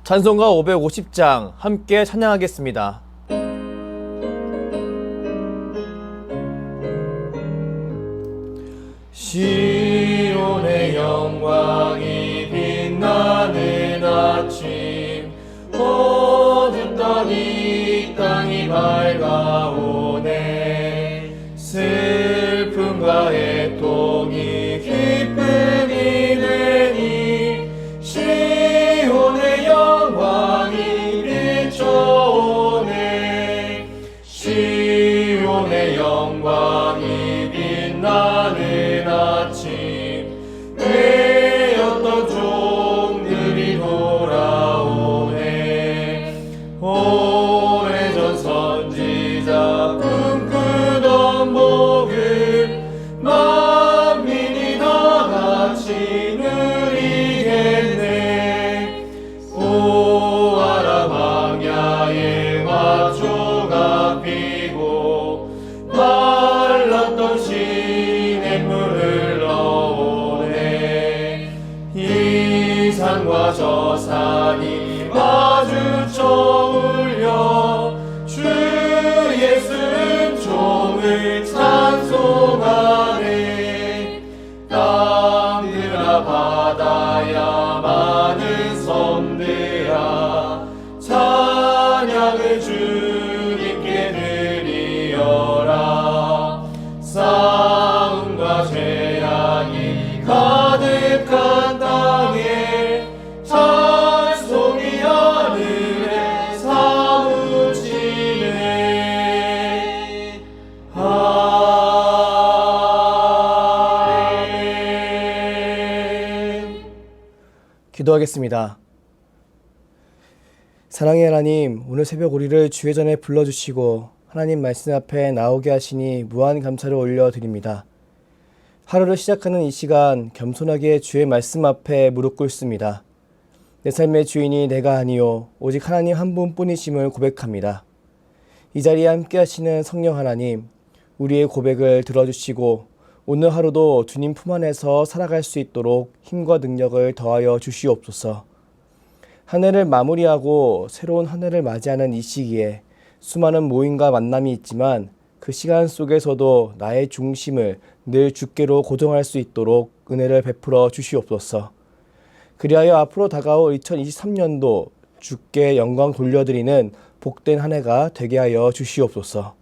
찬송가 550장 함께 찬양하겠습니다. 시온의 영광이 빛나는 아침, 어둡던 이 땅이 밝아오네. 슬픔과 애통이 기쁨이 되니 시온의 영광이 비춰오네. 시온의 영광이 빛나는 아침, 외였던 종들이 돌아오네. 오래전 선지자 꿈꾸던 복음 만민이 다 같이 누리겠네. 오아라 광야에 화초가 피고 말랐던 시냇물 흘러오네. 이 산과 저 산이 마주쳐 울려 주 예수 은총을 찬송하네. 땅들아 바다야 많은 섬들아 찬양을 주님께 드리어라. 싸움과 재앙이 가득한 땅에 찬송이 하늘에 사무치네. 아멘. 기도하겠습니다. 사랑의 하나님, 오늘 새벽 우리를 주의 전에 불러주시고 하나님 말씀 앞에 나오게 하시니 무한 감사를 올려드립니다. 하루를 시작하는 이 시간 겸손하게 주의 말씀 앞에 무릎 꿇습니다. 내 삶의 주인이 내가 아니요 오직 하나님 한 분뿐이심을 고백합니다. 이 자리에 함께 하시는 성령 하나님, 우리의 고백을 들어주시고 오늘 하루도 주님 품 안에서 살아갈 수 있도록 힘과 능력을 더하여 주시옵소서. 한 해를 마무리하고 새로운 한 해를 맞이하는 이 시기에 수많은 모임과 만남이 있지만 그 시간 속에서도 나의 중심을 늘 주께로 고정할 수 있도록 은혜를 베풀어 주시옵소서. 그리하여 앞으로 다가올 2023년도 주께 영광 돌려드리는 복된 한 해가 되게 하여 주시옵소서.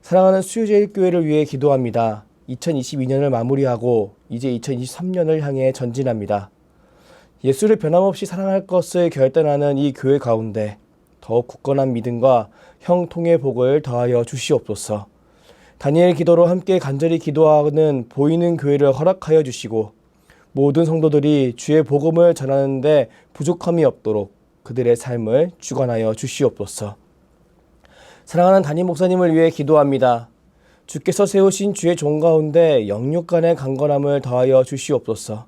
사랑하는 수유제일교회를 위해 기도합니다. 2022년을 마무리하고 이제 2023년을 향해 전진합니다. 예수를 변함없이 사랑할 것을 결단하는 이 교회 가운데 더욱 굳건한 믿음과 형통의 복을 더하여 주시옵소서. 다니엘 기도로 함께 간절히 기도하는 보이는 교회를 허락하여 주시고 모든 성도들이 주의 복음을 전하는데 부족함이 없도록 그들의 삶을 주관하여 주시옵소서. 사랑하는 담임 목사님을 위해 기도합니다. 주께서 세우신 주의 종 가운데 영육 간의 강건함을 더하여 주시옵소서.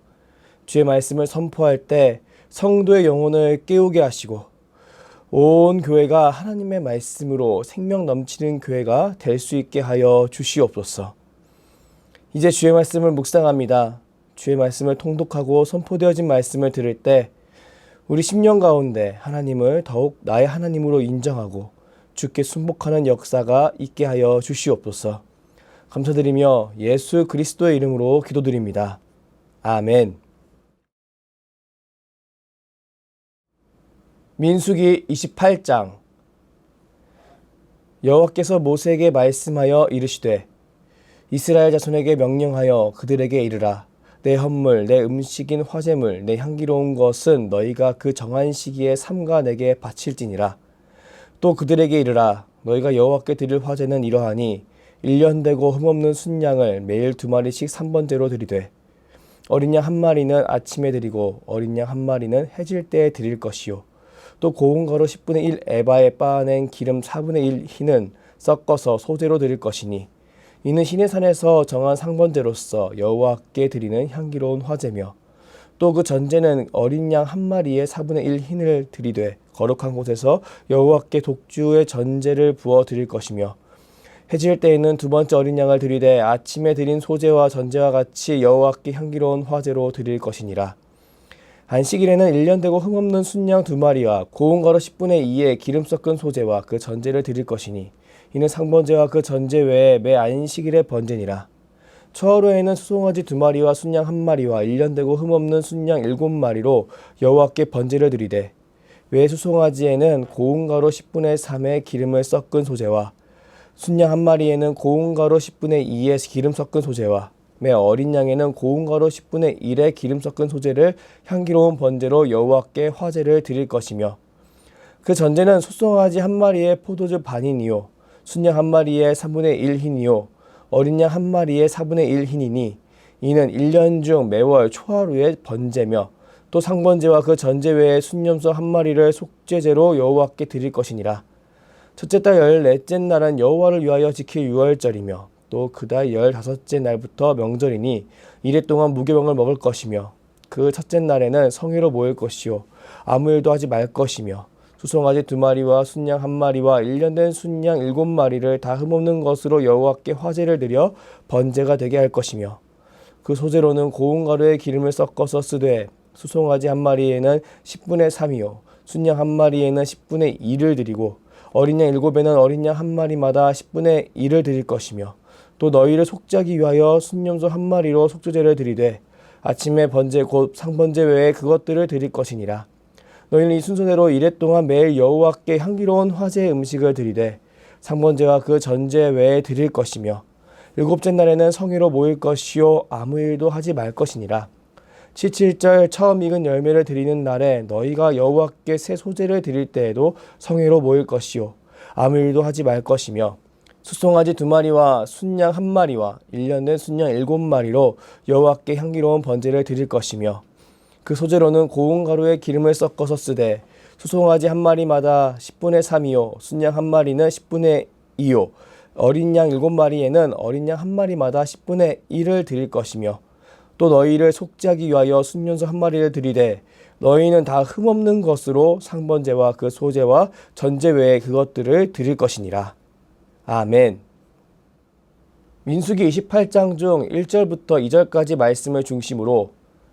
주의 말씀을 선포할 때 성도의 영혼을 깨우게 하시고 온 교회가 하나님의 말씀으로 생명 넘치는 교회가 될 수 있게 하여 주시옵소서. 이제 주의 말씀을 묵상합니다. 주의 말씀을 통독하고 선포되어진 말씀을 들을 때 우리 심령 가운데 하나님을 더욱 나의 하나님으로 인정하고 주께 순복하는 역사가 있게 하여 주시옵소서. 감사드리며 예수 그리스도의 이름으로 기도드립니다. 아멘. 민수기 28장. 여호와께서 모세에게 말씀하여 이르시되 이스라엘 자손에게 명령하여 그들에게 이르라. 내 헌물, 내 음식인 화제물, 내 향기로운 것은 너희가 그 정한 시기에 삼가 내게 바칠지니라. 또 그들에게 이르라. 너희가 여호와께 드릴 화제는 이러하니 1년 되고 흠없는 순양을 매일 2마리씩 3번째로 드리되 어린 양 1마리는 아침에 드리고 어린 양 1마리는 해질 때에 드릴 것이요. 또 고운 가루 10분의 1 에바에 빻아낸 기름 4분의 1 흰은 섞어서 소제로 드릴 것이니 이는 신의 산에서 정한 상번제로서 여호와께 드리는 향기로운 화제며 또 그 전제는 어린 양 1마리에 4분의 1 흰을 드리되 거룩한 곳에서 여호와께 독주의 전제를 부어 드릴 것이며 해질 때에는 2번째 어린 양을 드리되 아침에 드린 소제와 전제와 같이 여호와께 향기로운 화제로 드릴 것이니라. 안식일에는 1년 되고 흠없는 순양 2마리와 고운 가루 10분의 2의 기름 섞은 소제와 그 전제를 드릴 것이니 이는 상번제와 그 전제 외에 매 안식일의 번제니라. 초하루에는 수송아지 2마리와 순양 1마리와 1년 되고 흠없는 순양 7마리로 여호와께 번제를 드리되 외 수송아지에는 고운 가루 10분의 3의 기름을 섞은 소제와 순양 1마리에는 고운 가루 10분의 2의 기름 섞은 소제와 매 어린 양에는 고운 가루 10분의 1의 기름 섞은 소제를 향기로운 번제로 여호와께 화제를 드릴 것이며 그 전제는 소송아지 1마리의 포도주 반이니요 순양 1마리의 3분의 1 흰이요 어린 양 1마리의 4분의 1 흰이니 이는 1년 중 매월 초하루의 번제며 또 상번제와 그 전제 외에 순염소 1마리를 속죄제로 여호와께 드릴 것이니라. 첫째 달 14째 날은 여호와를 위하여 지킬 유월절이며 또 그달 15째 날부터 명절이니 이래 동안 무교병을 먹을 것이며 그 첫째 날에는 성회로 모일 것이요 아무 일도 하지 말 것이며 수송아지 2마리와 순양 1마리와 1년 된 순양 7마리를 다 흠없는 것으로 여호와께 화제를 드려 번제가 되게 할 것이며 그 소제로는 고운 가루에 기름을 섞어서 쓰되 수송아지 1마리에는 10분의 3이요 순양 1마리에는 10분의 2를 드리고 어린 양 7에는 어린 양 1마리마다 10분의 1을 드릴 것이며 또 너희를 속죄하기 위하여 순염소 1마리로 속죄제를 드리되 아침에 번제 곧 상번제 외에 그것들을 드릴 것이니라. 너희는 이 순서대로 이래 동안 매일 여호와께 향기로운 화제의 음식을 드리되 상번제와 그 전제 외에 드릴 것이며 7째 날에는 성회로 모일 것이요 아무 일도 하지 말 것이니라. 17절 처음 익은 열매를 드리는 날에 너희가 여호와께 새 소제를 드릴 때에도 성회로 모일 것이요 아무 일도 하지 말 것이며 수송아지 2마리와 순양 1마리와 1년 된 순양 7마리로 여호와께 향기로운 번제를 드릴 것이며 그 소제로는 고운 가루에 기름을 섞어서 쓰되 수송아지 1마리마다 10분의 3이요 순양 1마리는 10분의 2요 어린 양 7마리에는 어린 양 1마리마다 10분의 1을 드릴 것이며 또 너희를 속죄하기 위하여 순년소 1마리를 드리되 너희는 다 흠없는 것으로 상번제와 그 소제와 전제 외에 그것들을 드릴 것이니라. 아멘. 민수기 28장 중 1절부터 2절까지 말씀을 중심으로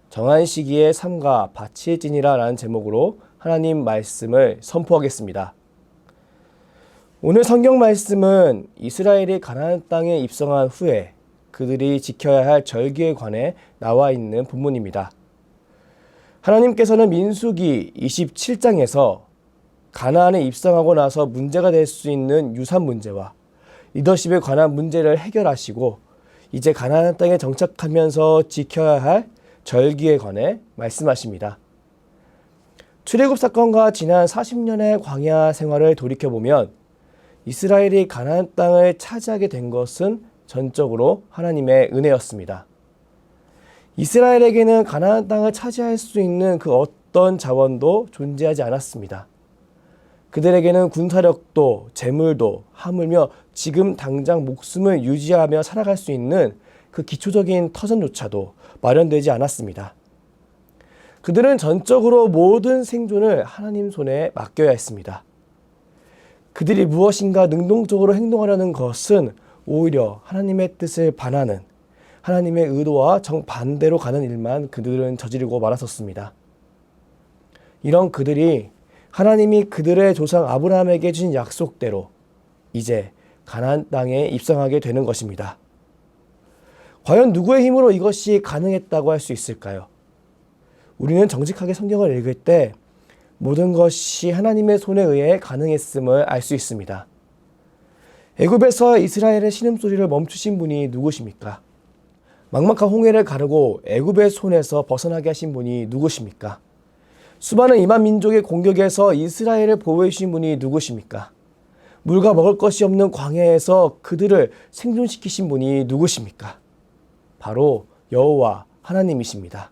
정한 시기에 삼가 바칠지니라 라는 제목으로 하나님 말씀을 선포하겠습니다. 오늘 성경 말씀은 이스라엘이 가나안 땅에 입성한 후에 그들이 지켜야 할 절기에 관해 나와 있는 본문입니다. 하나님께서는 민수기 27장에서 가나안에 입성하고 나서 문제가 될 수 있는 유산 문제와 리더십에 관한 문제를 해결하시고 이제 가나안 땅에 정착하면서 지켜야 할 절기에 관해 말씀하십니다. 출애굽 사건과 지난 40년의 광야 생활을 돌이켜보면 이스라엘이 가나안 땅을 차지하게 된 것은 전적으로 하나님의 은혜였습니다. 이스라엘에게는 가나안 땅을 차지할 수 있는 그 어떤 자원도 존재하지 않았습니다. 그들에게는 군사력도 재물도 하물며 지금 당장 목숨을 유지하며 살아갈 수 있는 그 기초적인 터전조차도 마련되지 않았습니다. 그들은 전적으로 모든 생존을 하나님 손에 맡겨야 했습니다. 그들이 무엇인가 능동적으로 행동하려는 것은 오히려 하나님의 뜻을 반하는 하나님의 의도와 정반대로 가는 일만 그들은 저지르고 말았었습니다. 이런 그들이 하나님이 그들의 조상 아브라함에게 주신 약속대로 이제 가나안 땅에 입성하게 되는 것입니다. 과연 누구의 힘으로 이것이 가능했다고 할 수 있을까요? 우리는 정직하게 성경을 읽을 때 모든 것이 하나님의 손에 의해 가능했음을 알 수 있습니다. 애굽에서 이스라엘의 신음소리를 멈추신 분이 누구십니까? 막막한 홍해를 가르고 애굽의 손에서 벗어나게 하신 분이 누구십니까? 수많은 이만 민족의 공격에서 이스라엘을 보호해 주신 분이 누구십니까? 물과 먹을 것이 없는 광야에서 그들을 생존시키신 분이 누구십니까? 바로 여호와 하나님이십니다.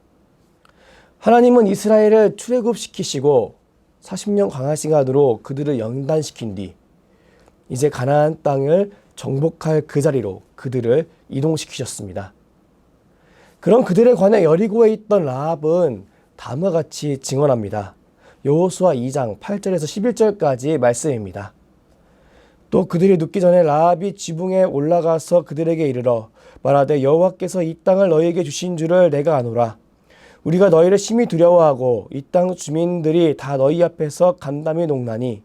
하나님은 이스라엘을 출애굽시키시고 40년 광야 시간으로 그들을 연단시킨 뒤 이제 가나안 땅을 정복할 그 자리로 그들을 이동시키셨습니다. 그런 그들에 관해 여리고에 있던 라합은 다음과 같이 증언합니다. 여호수아 2장 8절에서 11절까지 말씀입니다. 또 그들이 눕기 전에 라합이 지붕에 올라가서 그들에게 이르러 말하되 여호와께서 이 땅을 너희에게 주신 줄을 내가 아노라. 우리가 너희를 심히 두려워하고 이 땅 주민들이 다 너희 앞에서 간담이 녹나니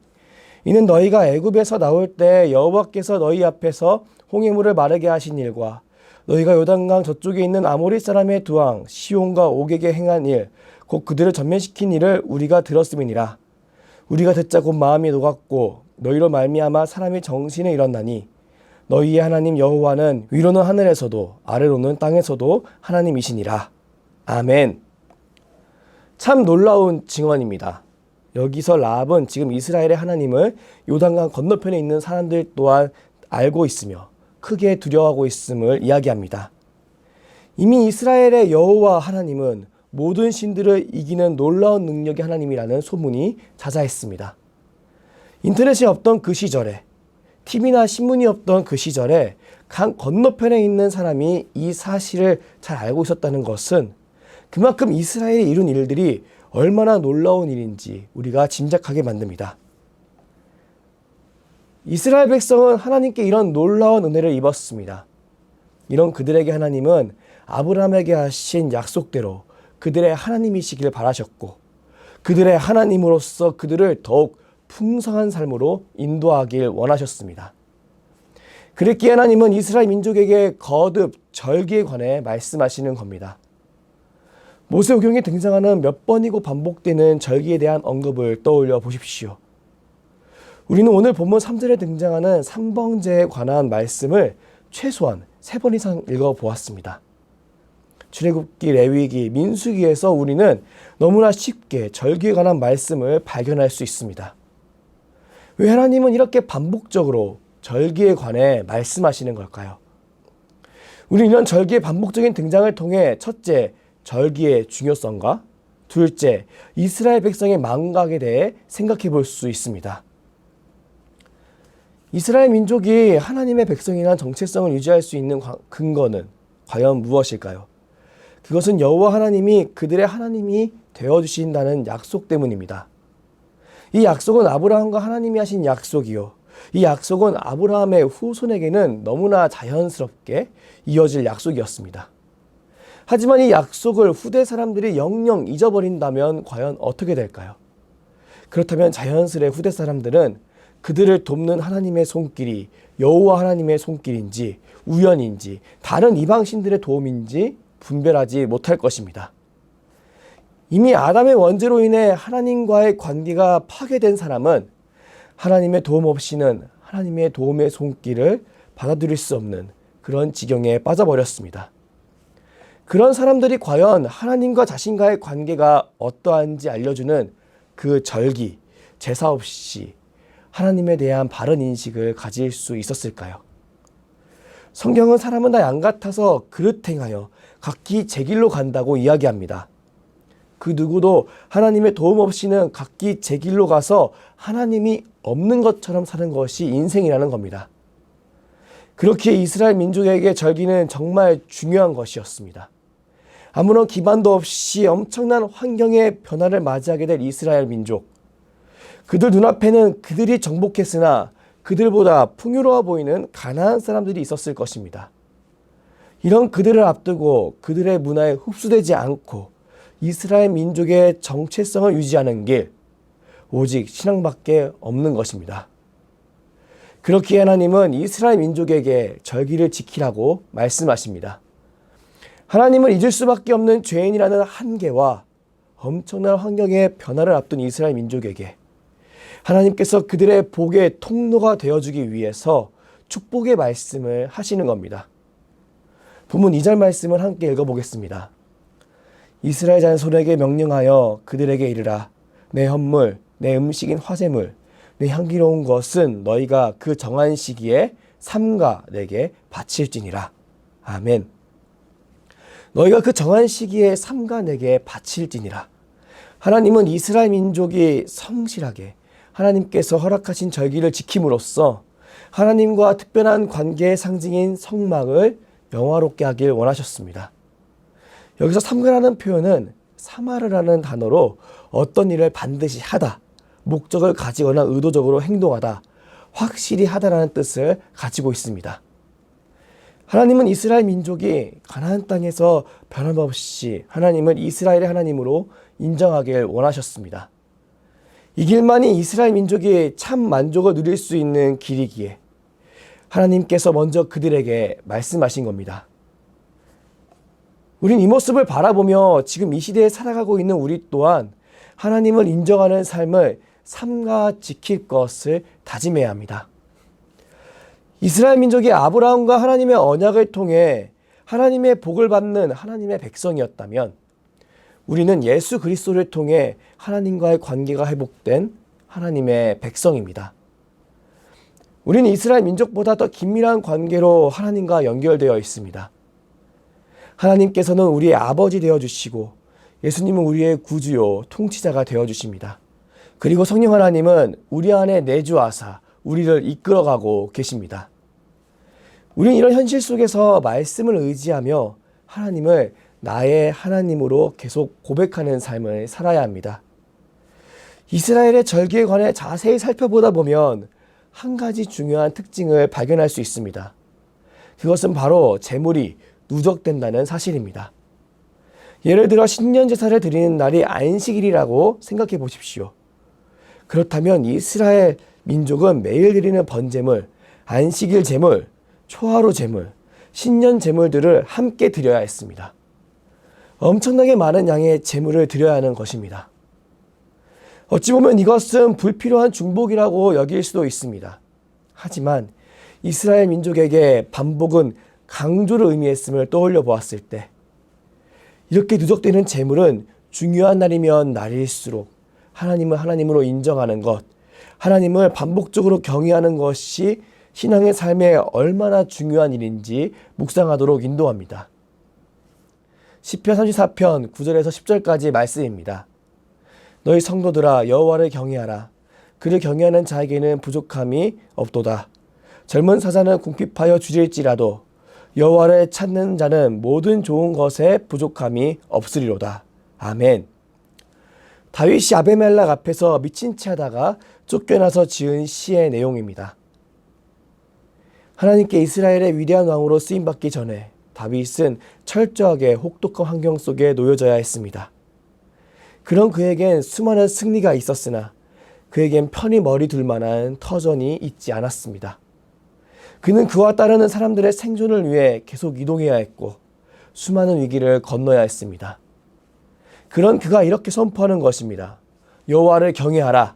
이는 너희가 애굽에서 나올 때 여호와께서 너희 앞에서 홍해물을 마르게 하신 일과 너희가 요단강 저쪽에 있는 아모리 사람의 두 왕 시온과 옥에게 행한 일 곧 그들을 전면시킨 일을 우리가 들었음이니라. 우리가 듣자 곧 마음이 녹았고 너희로 말미암아 사람이 정신에 일었나니 너희의 하나님 여호와는 위로는 하늘에서도 아래로는 땅에서도 하나님이시니라. 아멘. 참 놀라운 증언입니다. 여기서 라합은 지금 이스라엘의 하나님을 요단강 건너편에 있는 사람들 또한 알고 있으며 크게 두려워하고 있음을 이야기합니다. 이미 이스라엘의 여호와 하나님은 모든 신들을 이기는 놀라운 능력의 하나님이라는 소문이 자자했습니다. 인터넷이 없던 그 시절에, TV나 신문이 없던 그 시절에 강 건너편에 있는 사람이 이 사실을 잘 알고 있었다는 것은 그만큼 이스라엘이 이룬 일들이 얼마나 놀라운 일인지 우리가 짐작하게 만듭니다. 이스라엘 백성은 하나님께 이런 놀라운 은혜를 입었습니다. 이런 그들에게 하나님은 아브라함에게 하신 약속대로 그들의 하나님이시길 바라셨고 그들의 하나님으로서 그들을 더욱 풍성한 삶으로 인도하길 원하셨습니다. 그랬기에 하나님은 이스라엘 민족에게 거듭 절기에 관해 말씀하시는 겁니다. 모세오경에 등장하는 몇 번이고 반복되는 절기에 대한 언급을 떠올려 보십시오. 우리는 오늘 본문 3절에 등장하는 삼번제에 관한 말씀을 최소한 3번 이상 읽어보았습니다. 출애굽기, 레위기, 민수기에서 우리는 너무나 쉽게 절기에 관한 말씀을 발견할 수 있습니다. 왜 하나님은 이렇게 반복적으로 절기에 관해 말씀하시는 걸까요? 우리는 이런 절기의 반복적인 등장을 통해 첫째, 절기의 중요성과 둘째, 이스라엘 백성의 망각에 대해 생각해 볼 수 있습니다. 이스라엘 민족이 하나님의 백성이란 정체성을 유지할 수 있는 근거는 과연 무엇일까요? 그것은 여호와 하나님이 그들의 하나님이 되어주신다는 약속 때문입니다. 이 약속은 아브라함과 하나님이 하신 약속이요. 이 약속은 아브라함의 후손에게는 너무나 자연스럽게 이어질 약속이었습니다. 하지만 이 약속을 후대 사람들이 영영 잊어버린다면 과연 어떻게 될까요? 그렇다면 자연스레 후대 사람들은 그들을 돕는 하나님의 손길이 여호와 하나님의 손길인지 우연인지 다른 이방 신들의 도움인지 분별하지 못할 것입니다. 이미 아담의 원죄로 인해 하나님과의 관계가 파괴된 사람은 하나님의 도움 없이는 하나님의 도움의 손길을 받아들일 수 없는 그런 지경에 빠져버렸습니다. 그런 사람들이 과연 하나님과 자신과의 관계가 어떠한지 알려주는 그 절기, 제사 없이 하나님에 대한 바른 인식을 가질 수 있었을까요? 성경은 사람은 다 양 같아서 그릇 행하여 각기 제 길로 간다고 이야기합니다. 그 누구도 하나님의 도움 없이는 각기 제 길로 가서 하나님이 없는 것처럼 사는 것이 인생이라는 겁니다. 그렇기에 이스라엘 민족에게 절기는 정말 중요한 것이었습니다. 아무런 기반도 없이 엄청난 환경의 변화를 맞이하게 될 이스라엘 민족. 그들 눈앞에는 그들이 정복했으나 그들보다 풍요로워 보이는 가나안 사람들이 있었을 것입니다. 이런 그들을 앞두고 그들의 문화에 흡수되지 않고 이스라엘 민족의 정체성을 유지하는 길, 오직 신앙밖에 없는 것입니다. 그렇기에 하나님은 이스라엘 민족에게 절기를 지키라고 말씀하십니다. 하나님을 잊을 수밖에 없는 죄인이라는 한계와 엄청난 환경의 변화를 앞둔 이스라엘 민족에게 하나님께서 그들의 복의 통로가 되어주기 위해서 축복의 말씀을 하시는 겁니다. 본문 2절 말씀을 함께 읽어보겠습니다. 이스라엘 자손에게 명령하여 그들에게 이르라. 내 헌물, 내 음식인 화제물, 내 향기로운 것은 너희가 그 정한 시기에 삼가 내게 바칠지니라. 아멘. 너희가 그 정한 시기에 삼가 내게 바칠지니라. 하나님은 이스라엘 민족이 성실하게 하나님께서 허락하신 절기를 지킴으로써 하나님과 특별한 관계의 상징인 성막을 영화롭게 하길 원하셨습니다. 여기서 삼가라는 표현은 사마르라는 단어로 어떤 일을 반드시 하다, 목적을 가지거나 의도적으로 행동하다, 확실히 하다라는 뜻을 가지고 있습니다. 하나님은 이스라엘 민족이 가나안 땅에서 변함없이 하나님을 이스라엘의 하나님으로 인정하길 원하셨습니다. 이 길만이 이스라엘 민족이 참 만족을 누릴 수 있는 길이기에 하나님께서 먼저 그들에게 말씀하신 겁니다. 우린 이 모습을 바라보며 지금 이 시대에 살아가고 있는 우리 또한 하나님을 인정하는 삶을 삼가 지킬 것을 다짐해야 합니다. 이스라엘 민족이 아브라함과 하나님의 언약을 통해 하나님의 복을 받는 하나님의 백성이었다면 우리는 예수 그리스도를 통해 하나님과의 관계가 회복된 하나님의 백성입니다. 우리는 이스라엘 민족보다 더 긴밀한 관계로 하나님과 연결되어 있습니다. 하나님께서는 우리의 아버지 되어주시고 예수님은 우리의 구주요 통치자가 되어주십니다. 그리고 성령 하나님은 우리 안에 내주하사 우리를 이끌어가고 계십니다. 우리는 이런 현실 속에서 말씀을 의지하며 하나님을 나의 하나님으로 계속 고백하는 삶을 살아야 합니다. 이스라엘의 절기에 관해 자세히 살펴보다 보면 한 가지 중요한 특징을 발견할 수 있습니다. 그것은 바로 제물이 누적된다는 사실입니다. 예를 들어 신년 제사를 드리는 날이 안식일이라고 생각해 보십시오. 그렇다면 이스라엘 민족은 매일 드리는 번제물, 안식일 제물, 초하루 제물, 신년 제물들을 함께 드려야 했습니다. 엄청나게 많은 양의 제물을 드려야 하는 것입니다. 어찌 보면 이것은 불필요한 중복이라고 여길 수도 있습니다. 하지만 이스라엘 민족에게 반복은 강조를 의미했음을 떠올려 보았을 때 이렇게 누적되는 제물은 중요한 날이면 날일수록 하나님을 하나님으로 인정하는 것, 하나님을 반복적으로 경외하는 것이 신앙의 삶에 얼마나 중요한 일인지 묵상하도록 인도합니다. 시편 34편 9절에서 10절까지 말씀입니다. 너희 성도들아 여호와를 경외하라. 그를 경외하는 자에게는 부족함이 없도다. 젊은 사자는 궁핍하여 주릴지라도 여호와를 찾는 자는 모든 좋은 것에 부족함이 없으리로다. 아멘. 다윗이 아비멜렉 앞에서 미친 채 하다가 쫓겨나서 지은 시의 내용입니다. 하나님께 이스라엘의 위대한 왕으로 쓰임받기 전에 다윗은 철저하게 혹독한 환경 속에 놓여져야 했습니다. 그런 그에겐 수많은 승리가 있었으나 그에겐 편히 머리 둘 만한 터전이 있지 않았습니다. 그는 그와 따르는 사람들의 생존을 위해 계속 이동해야 했고 수많은 위기를 건너야 했습니다. 그런 그가 이렇게 선포하는 것입니다. 여호와를 경외하라.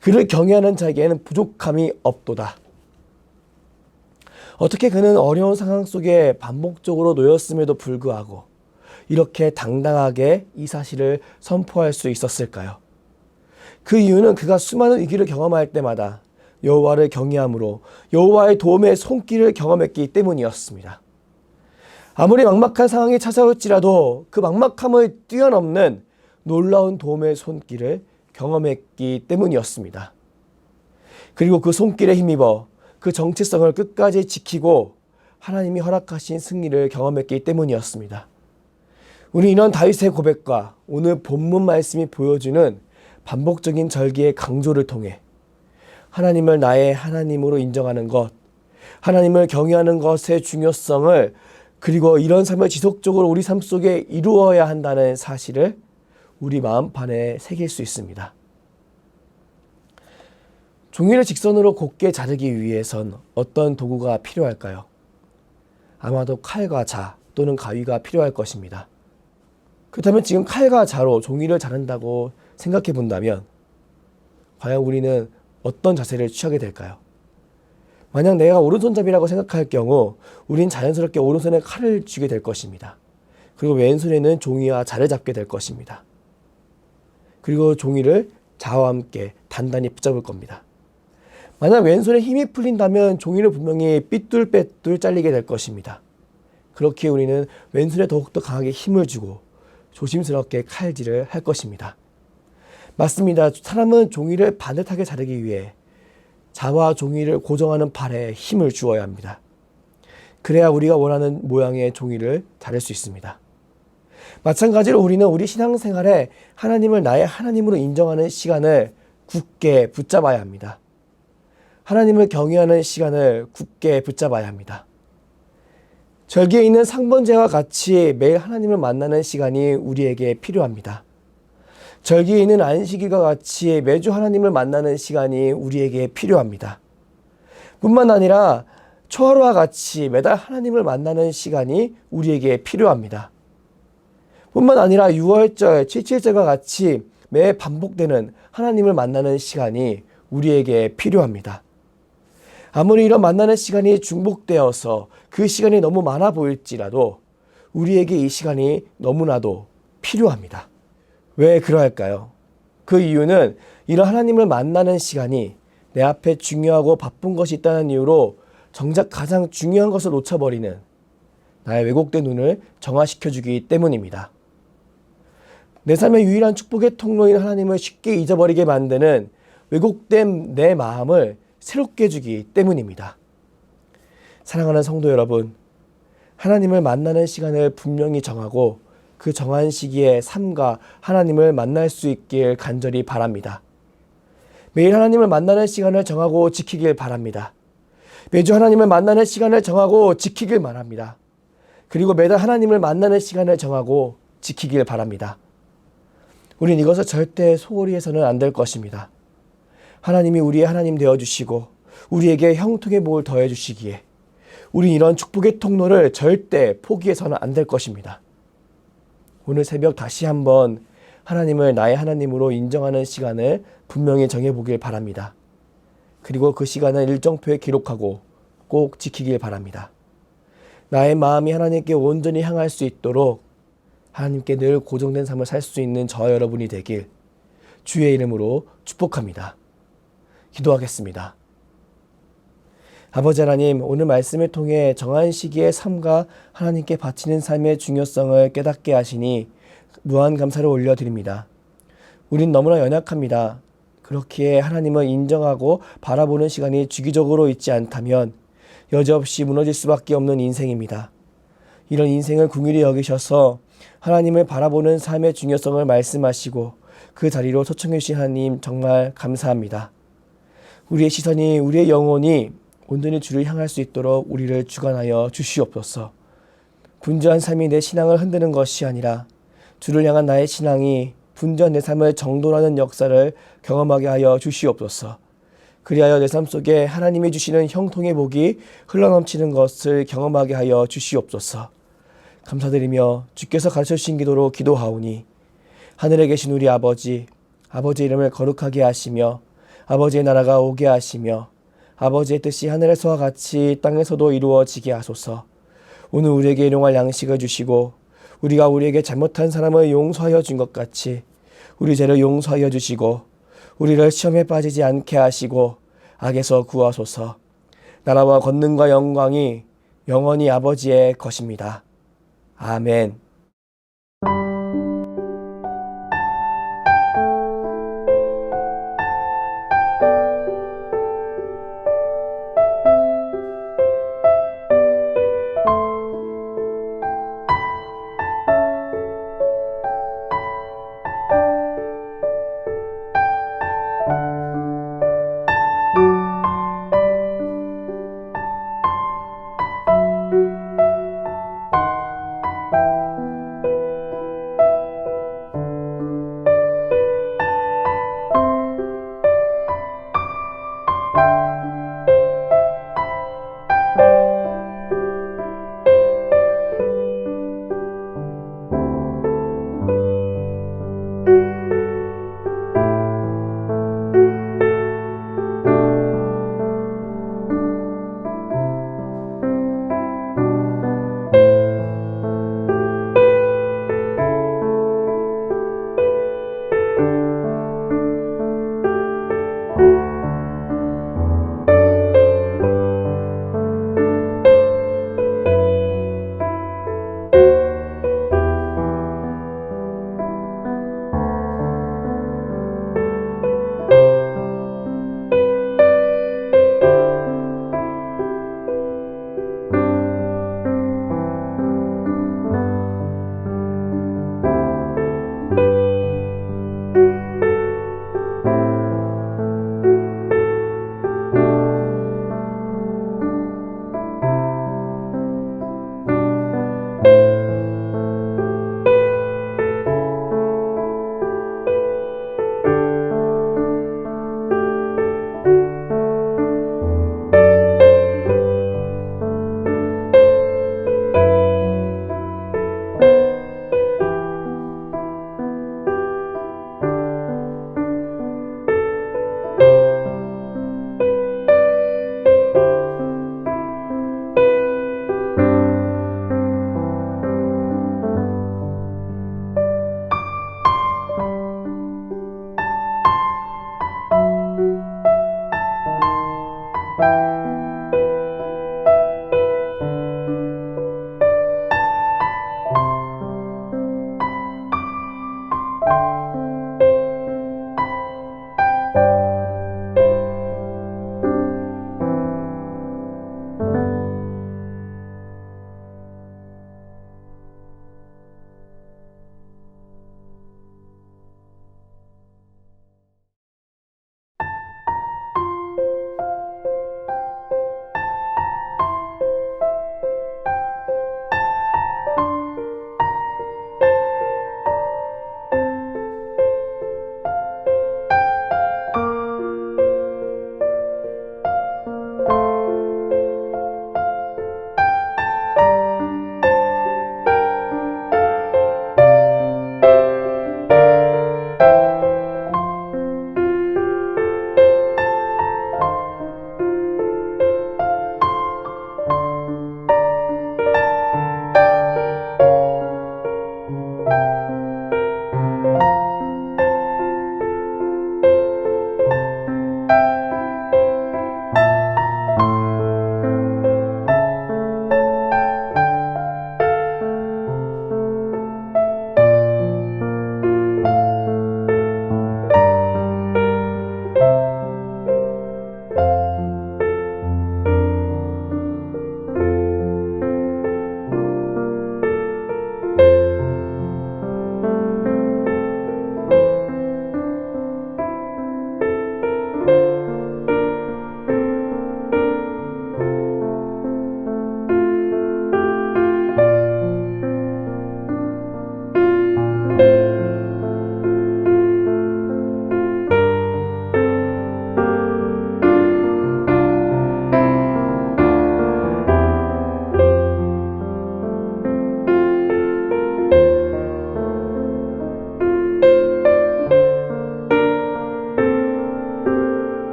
그를 경외하는 자에게는 부족함이 없도다. 어떻게 그는 어려운 상황 속에 반복적으로 놓였음에도 불구하고 이렇게 당당하게 이 사실을 선포할 수 있었을까요? 그 이유는 그가 수많은 위기를 경험할 때마다 여호와를 경외함으로 여호와의 도움의 손길을 경험했기 때문이었습니다. 아무리 막막한 상황이 찾아올지라도 그 막막함을 뛰어넘는 놀라운 도움의 손길을 경험했기 때문이었습니다. 그리고 그 손길에 힘입어 그 정체성을 끝까지 지키고 하나님이 허락하신 승리를 경험했기 때문이었습니다. 우리 이런 다윗의 고백과 오늘 본문 말씀이 보여주는 반복적인 절기의 강조를 통해 하나님을 나의 하나님으로 인정하는 것, 하나님을 경외하는 것의 중요성을 그리고 이런 삶을 지속적으로 우리 삶 속에 이루어야 한다는 사실을 우리 마음판에 새길 수 있습니다. 종이를 직선으로 곱게 자르기 위해선 어떤 도구가 필요할까요? 아마도 칼과 자 또는 가위가 필요할 것입니다. 그렇다면 지금 칼과 자로 종이를 자른다고 생각해 본다면 과연 우리는 어떤 자세를 취하게 될까요? 만약 내가 오른손잡이라고 생각할 경우 우린 자연스럽게 오른손에 칼을 쥐게 될 것입니다. 그리고 왼손에는 종이와 자를 잡게 될 것입니다. 그리고 종이를 자와 함께 단단히 붙잡을 겁니다. 만약 왼손에 힘이 풀린다면 종이를 분명히 삐뚤빼뚤 잘리게 될 것입니다. 그렇게 우리는 왼손에 더욱더 강하게 힘을 주고 조심스럽게 칼질을 할 것입니다. 맞습니다. 사람은 종이를 반듯하게 자르기 위해 자와 종이를 고정하는 팔에 힘을 주어야 합니다. 그래야 우리가 원하는 모양의 종이를 자를 수 있습니다. 마찬가지로 우리는 우리 신앙생활에 하나님을 나의 하나님으로 인정하는 시간을 굳게 붙잡아야 합니다. 하나님을 경외하는 시간을 굳게 붙잡아야 합니다. 절기에 있는 상번제와 같이 매일 하나님을 만나는 시간이 우리에게 필요합니다. 절기에 있는 안식일과 같이 매주 하나님을 만나는 시간이 우리에게 필요합니다. 뿐만 아니라 초하루와 같이 매달 하나님을 만나는 시간이 우리에게 필요합니다. 뿐만 아니라 유월절, 칠칠절과 같이 매 반복되는 하나님을 만나는 시간이 우리에게 필요합니다. 아무리 이런 만나는 시간이 중복되어서 그 시간이 너무 많아 보일지라도 우리에게 이 시간이 너무나도 필요합니다. 왜 그러할까요? 그 이유는 이런 하나님을 만나는 시간이 내 앞에 중요하고 바쁜 것이 있다는 이유로 정작 가장 중요한 것을 놓쳐버리는 나의 왜곡된 눈을 정화시켜주기 때문입니다. 내 삶의 유일한 축복의 통로인 하나님을 쉽게 잊어버리게 만드는 왜곡된 내 마음을 새롭게 해주기 때문입니다. 사랑하는 성도 여러분, 하나님을 만나는 시간을 분명히 정하고 그 정한 시기에 삶과 하나님을 만날 수 있길 간절히 바랍니다. 매일 하나님을 만나는 시간을 정하고 지키길 바랍니다. 매주 하나님을 만나는 시간을 정하고 지키길 바랍니다. 그리고 매달 하나님을 만나는 시간을 정하고 지키길 바랍니다. 우린 이것을 절대 소홀히 해서는 안 될 것입니다. 하나님이 우리의 하나님 되어주시고 우리에게 형통의 복을 더해주시기에 우린 이런 축복의 통로를 절대 포기해서는 안 될 것입니다. 오늘 새벽 다시 한번 하나님을 나의 하나님으로 인정하는 시간을 분명히 정해보길 바랍니다. 그리고 그 시간을 일정표에 기록하고 꼭 지키길 바랍니다. 나의 마음이 하나님께 온전히 향할 수 있도록 하나님께 늘 고정된 삶을 살 수 있는 저 여러분이 되길 주의 이름으로 축복합니다. 기도하겠습니다. 아버지 하나님, 오늘 말씀을 통해 정한 시기에 삶과 하나님께 바치는 삶의 중요성을 깨닫게 하시니 무한 감사를 올려드립니다. 우린 너무나 연약합니다. 그렇기에 하나님을 인정하고 바라보는 시간이 주기적으로 있지 않다면 여지없이 무너질 수밖에 없는 인생입니다. 이런 인생을 긍휼히 여기셔서 하나님을 바라보는 삶의 중요성을 말씀하시고 그 자리로 초청해 주신 하나님 정말 감사합니다. 우리의 시선이, 우리의 영혼이 온전히 주를 향할 수 있도록 우리를 주관하여 주시옵소서. 분주한 삶이 내 신앙을 흔드는 것이 아니라 주를 향한 나의 신앙이 분주한 내 삶을 정돈하는 역사를 경험하게 하여 주시옵소서. 그리하여 내 삶 속에 하나님이 주시는 형통의 복이 흘러넘치는 것을 경험하게 하여 주시옵소서. 감사드리며 주께서 가르쳐 주신 기도로 기도하오니 하늘에 계신 우리 아버지, 아버지의 이름을 거룩하게 하시며 아버지의 나라가 오게 하시며 아버지의 뜻이 하늘에서와 같이 땅에서도 이루어지게 하소서. 오늘 우리에게 일용할 양식을 주시고 우리가 우리에게 잘못한 사람을 용서하여 준 것 같이 우리 죄를 용서하여 주시고 우리를 시험에 빠지지 않게 하시고 악에서 구하소서. 나라와 권능과 영광이 영원히 아버지의 것입니다. 아멘.